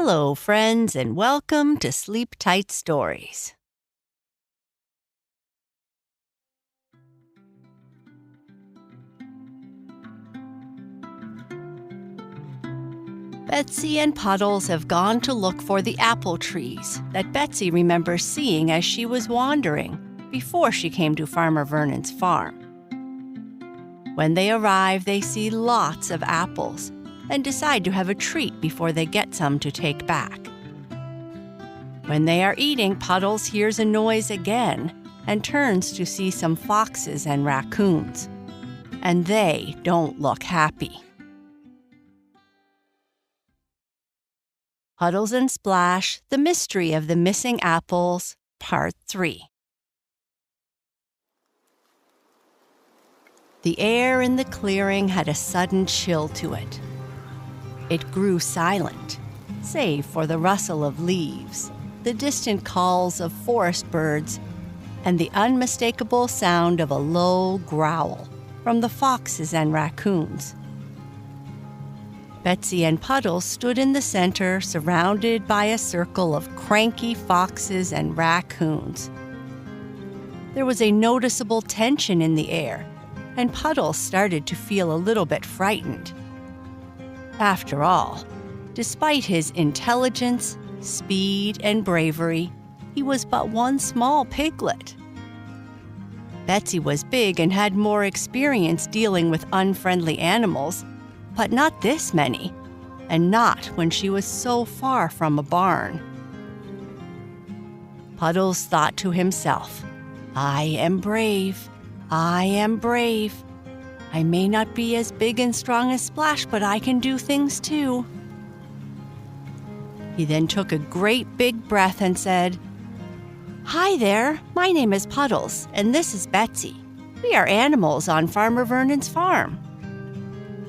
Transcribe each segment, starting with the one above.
Hello, friends, and welcome to Sleep Tight Stories. Betsy and Puddles have gone to look for the apple trees that Betsy remembers seeing as she was wandering before she came to Farmer Vernon's farm. When they arrive, they see lots of apples and decide to have a treat before they get some to take back. When they are eating, Puddles hears a noise again and turns to see some foxes and raccoons. And they don't look happy. Puddles and Splash, The Mystery of the Missing Apples, Part 3. The air in the clearing had a sudden chill to it. It grew silent, save for the rustle of leaves, the distant calls of forest birds, and the unmistakable sound of a low growl from the foxes and raccoons. Betsy and Puddles stood in the center, surrounded by a circle of cranky foxes and raccoons. There was a noticeable tension in the air, and Puddles started to feel a little bit frightened. After all, despite his intelligence, speed, and bravery, he was but one small piglet. Betsy was big and had more experience dealing with unfriendly animals, but not this many, and not when she was so far from a barn. Puddles thought to himself, "I am brave. I am brave. I may not be as big and strong as Splash, but I can do things too." He then took a great big breath and said, "Hi there, my name is Puddles, and this is Betsy. We are animals on Farmer Vernon's farm."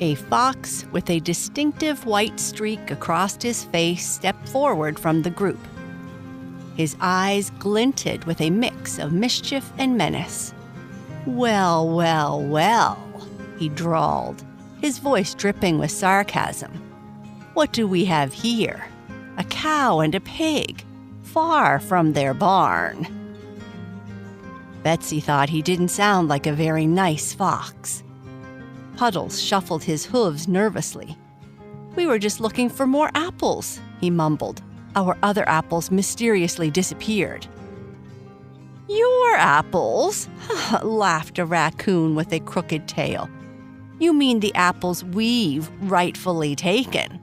A fox with a distinctive white streak across his face stepped forward from the group. His eyes glinted with a mix of mischief and menace. "Well, well, well," he drawled, his voice dripping with sarcasm. "What do we have here? A cow and a pig, far from their barn." Betsy thought he didn't sound like a very nice fox. Puddles shuffled his hooves nervously. "We were just looking for more apples," he mumbled. "Our other apples mysteriously disappeared." "Your apples?" laughed a raccoon with a crooked tail. "You mean the apples we've rightfully taken."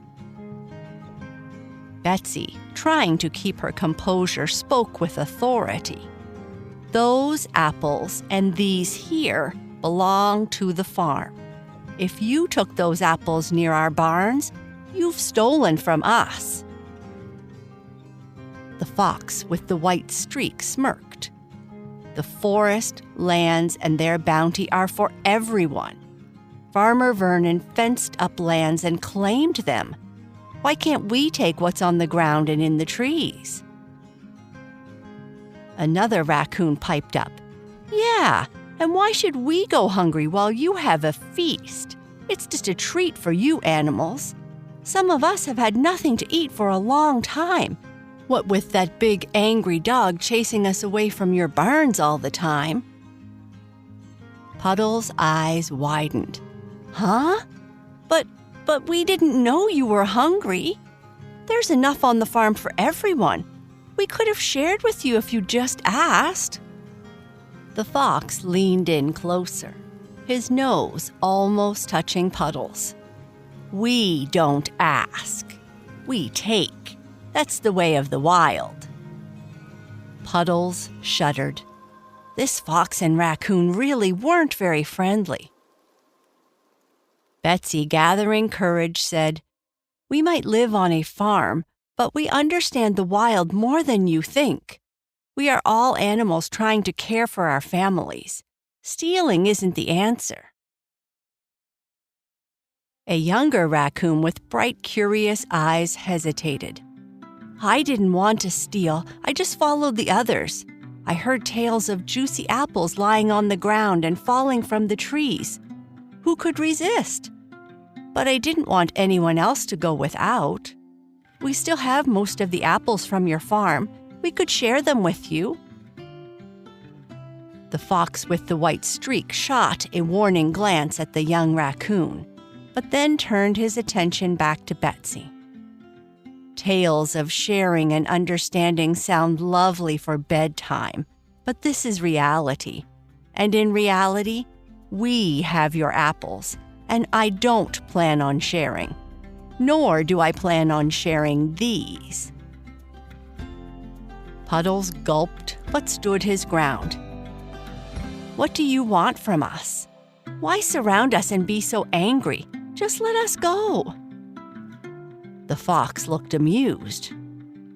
Betsy, trying to keep her composure, spoke with authority. "Those apples and these here belong to the farm. If you took those apples near our barns, you've stolen from us." The fox with the white streak smirked. "The forest, lands, and their bounty are for everyone. Farmer Vernon fenced up lands and claimed them. Why can't we take what's on the ground and in the trees?" Another raccoon piped up. "Yeah, and why should we go hungry while you have a feast? It's just a treat for you animals. Some of us have had nothing to eat for a long time, what with that big angry dog chasing us away from your barns all the time." Puddles' eyes widened. "Huh? But we didn't know you were hungry. There's enough on the farm for everyone. We could have shared with you if you just asked." The fox leaned in closer, his nose almost touching Puddles. "We don't ask. We take. That's the way of the wild." Puddles shuddered. This fox and raccoon really weren't very friendly. Betsy, gathering courage, said, "We might live on a farm, but we understand the wild more than you think. We are all animals trying to care for our families. Stealing isn't the answer." A younger raccoon with bright, curious eyes hesitated. "I didn't want to steal. I just followed the others. I heard tales of juicy apples lying on the ground and falling from the trees. Who could resist? But I didn't want anyone else to go without. We still have most of the apples from your farm. We could share them with you." The fox with the white streak shot a warning glance at the young raccoon, but then turned his attention back to Betsy. Tales of sharing and understanding sound lovely for bedtime, but this is reality. And in reality, we have your apples, and I don't plan on sharing. Nor do I plan on sharing these. Puddles gulped but stood his ground. "What do you want from us? Why surround us and be so angry? Just let us go." The fox looked amused.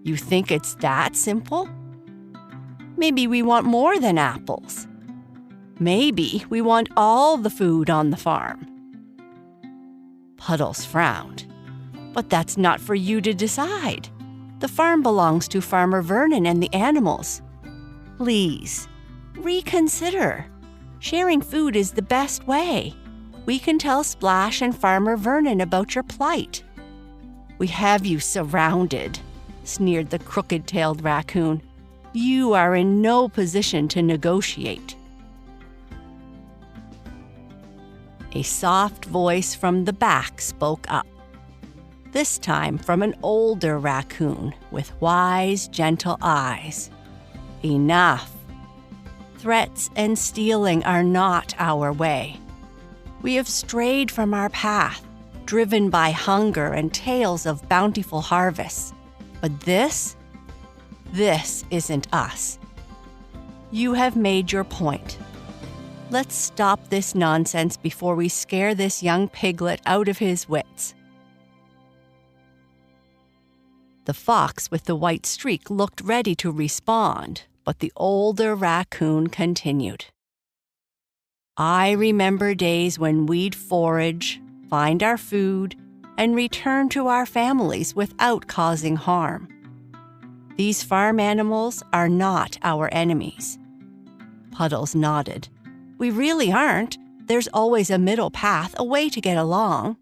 "You think it's that simple? Maybe we want more than apples. Maybe we want all the food on the farm." Puddles frowned. "But that's not for you to decide. The farm belongs to Farmer Vernon and the animals. Please, reconsider. Sharing food is the best way. We can tell Splash and Farmer Vernon about your plight." "We have you surrounded," sneered the crooked-tailed raccoon. "You are in no position to negotiate." A soft voice from the back spoke up, this time from an older raccoon with wise, gentle eyes. "Enough. Threats and stealing are not our way. We have strayed from our path, driven by hunger and tales of bountiful harvests. But this isn't us. You have made your point. Let's stop this nonsense before we scare this young piglet out of his wits." The fox with the white streak looked ready to respond, but the older raccoon continued. "I remember days when we'd forage, find our food, and return to our families without causing harm. These farm animals are not our enemies." Puddles nodded. "We really aren't. There's always a middle path, a way to get along."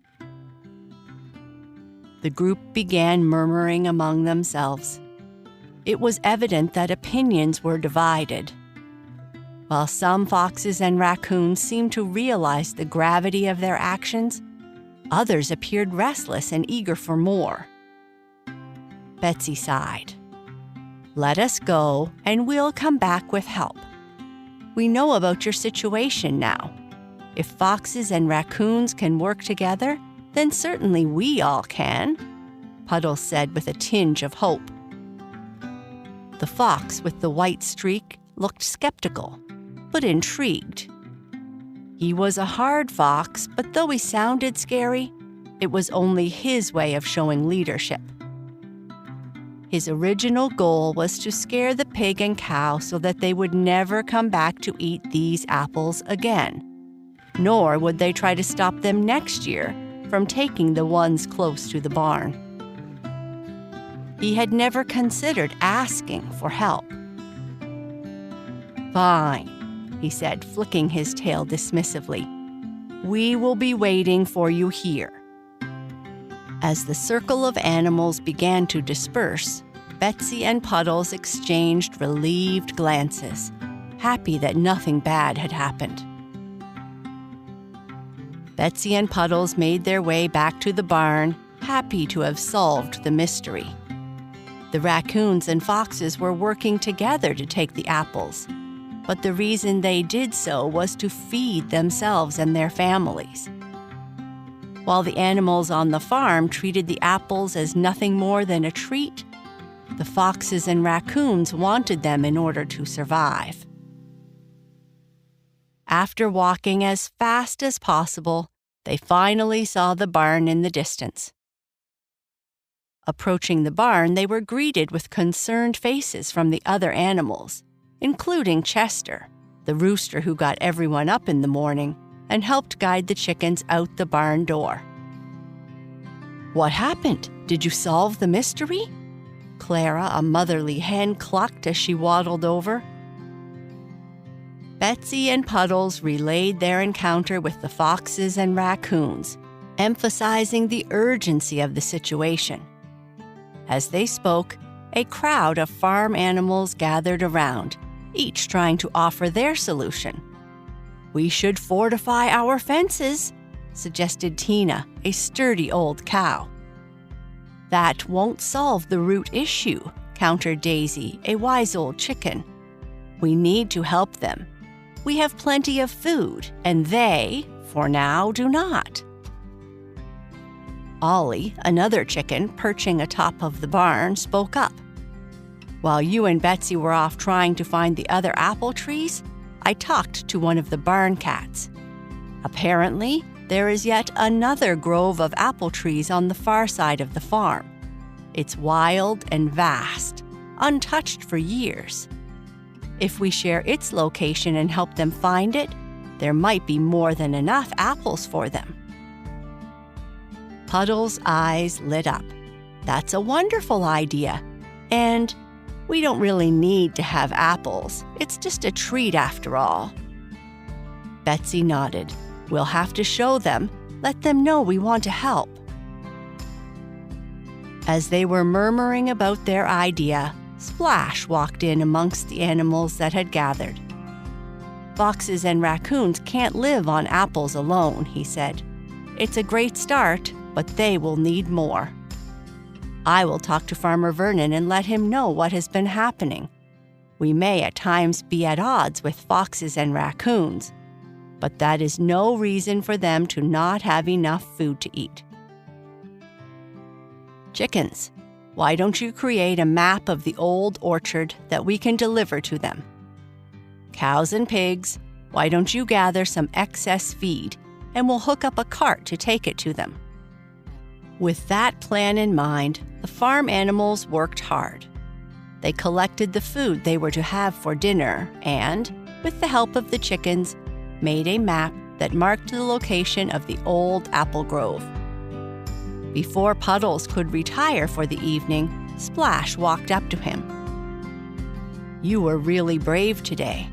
The group began murmuring among themselves. It was evident that opinions were divided. While some foxes and raccoons seemed to realize the gravity of their actions, others appeared restless and eager for more. Betsy sighed. "Let us go, and we'll come back with help. We know about your situation now. If foxes and raccoons can work together, then certainly we all can," Puddles said with a tinge of hope. The fox with the white streak looked skeptical, but intrigued. He was a hard fox, but though he sounded scary, it was only his way of showing leadership. His original goal was to scare the pig and cow so that they would never come back to eat these apples again, nor would they try to stop them next year from taking the ones close to the barn. He had never considered asking for help. "Fine," he said, flicking his tail dismissively. "We will be waiting for you here." As the circle of animals began to disperse, Betsy and Puddles exchanged relieved glances, happy that nothing bad had happened. Betsy and Puddles made their way back to the barn, happy to have solved the mystery. The raccoons and foxes were working together to take the apples, but the reason they did so was to feed themselves and their families. While the animals on the farm treated the apples as nothing more than a treat, the foxes and raccoons wanted them in order to survive. After walking as fast as possible, they finally saw the barn in the distance. Approaching the barn, they were greeted with concerned faces from the other animals, including Chester, the rooster who got everyone up in the morning and helped guide the chickens out the barn door. "What happened? Did you solve the mystery?" Clara, a motherly hen, clucked as she waddled over. Betsy and Puddles relayed their encounter with the foxes and raccoons, emphasizing the urgency of the situation. As they spoke, a crowd of farm animals gathered around, each trying to offer their solution. "We should fortify our fences," suggested Tina, a sturdy old cow. "That won't solve the root issue," countered Daisy, a wise old chicken. "We need to help them. We have plenty of food, and they, for now, do not." Ollie, another chicken perching atop of the barn, spoke up. "While you and Betsy were off trying to find the other apple trees, I talked to one of the barn cats. Apparently, there is yet another grove of apple trees on the far side of the farm. It's wild and vast, untouched for years. If we share its location and help them find it, there might be more than enough apples for them." Puddles' eyes lit up. "That's a wonderful idea. And we don't really need to have apples. It's just a treat after all." Betsy nodded. "We'll have to show them, let them know we want to help." As they were murmuring about their idea, Splash walked in amongst the animals that had gathered. "Foxes and raccoons can't live on apples alone," he said. "It's a great start, but they will need more. I will talk to Farmer Vernon and let him know what has been happening. We may at times be at odds with foxes and raccoons, but that is no reason for them to not have enough food to eat. Chickens, why don't you create a map of the old orchard that we can deliver to them? Cows and pigs, why don't you gather some excess feed and we'll hook up a cart to take it to them?" With that plan in mind, the farm animals worked hard. They collected the food they were to have for dinner and, with the help of the chickens, made a map that marked the location of the old apple grove. Before Puddles could retire for the evening, Splash walked up to him. "You were really brave today.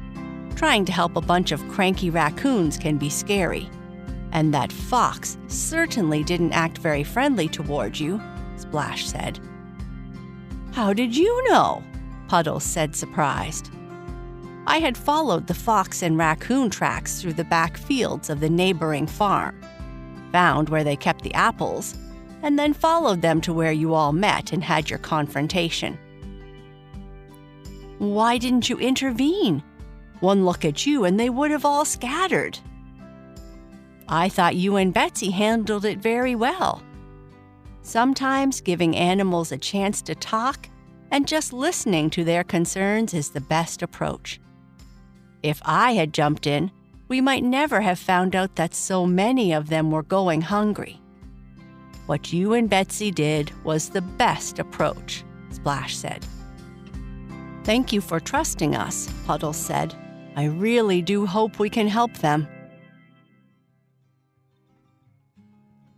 Trying to help a bunch of cranky raccoons can be scary. And that fox certainly didn't act very friendly toward you," Splash said. "How did you know?" Puddles said, surprised. "I had followed the fox and raccoon tracks through the back fields of the neighboring farm, found where they kept the apples, and then followed them to where you all met and had your confrontation." "Why didn't you intervene? One look at you and they would have all scattered." "I thought you and Betsy handled it very well. Sometimes giving animals a chance to talk and just listening to their concerns is the best approach. If I had jumped in, we might never have found out that so many of them were going hungry. What you and Betsy did was the best approach," Splash said. "Thank you for trusting us," Puddles said. "I really do hope we can help them."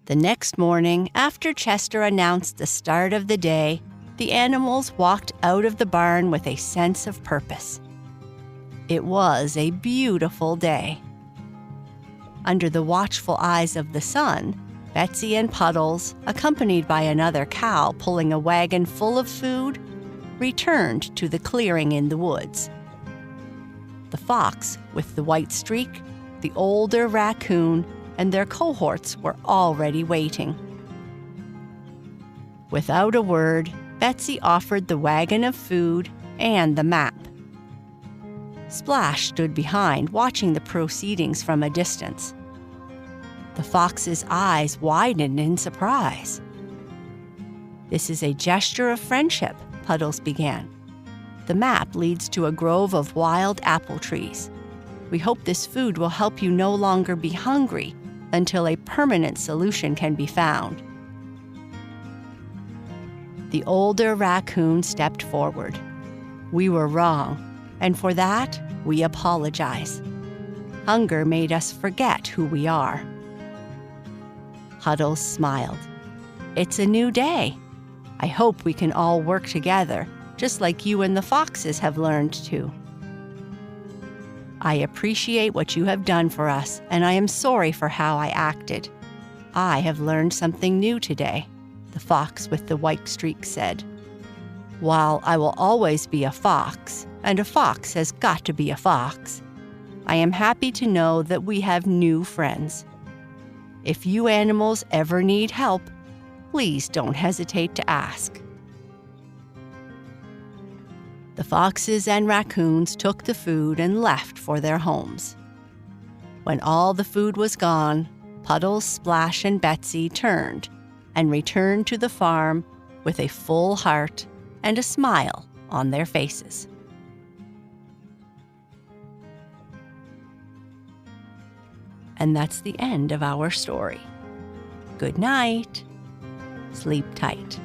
The next morning, after Chester announced the start of the day, the animals walked out of the barn with a sense of purpose. It was a beautiful day. Under the watchful eyes of the sun, Betsy and Puddles, accompanied by another cow pulling a wagon full of food, returned to the clearing in the woods. The fox with the white streak, the older raccoon, and their cohorts were already waiting. Without a word, Betsy offered the wagon of food and the map. Splash stood behind, watching the proceedings from a distance. The fox's eyes widened in surprise. "This is a gesture of friendship," Puddles began. "The map leads to a grove of wild apple trees. We hope this food will help you no longer be hungry until a permanent solution can be found." The older raccoon stepped forward. "We were wrong, and for that, we apologize. Hunger made us forget who we are." Puddles smiled. "It's a new day. I hope we can all work together, just like you and the foxes have learned to." "I appreciate what you have done for us, and I am sorry for how I acted. I have learned something new today," the fox with the white streak said. "While I will always be a fox, and a fox has got to be a fox, I am happy to know that we have new friends. If you animals ever need help, please don't hesitate to ask." The foxes and raccoons took the food and left for their homes. When all the food was gone, Puddles, Splash, and Betsy turned and returned to the farm with a full heart and a smile on their faces. And that's the end of our story. Good night. Sleep tight.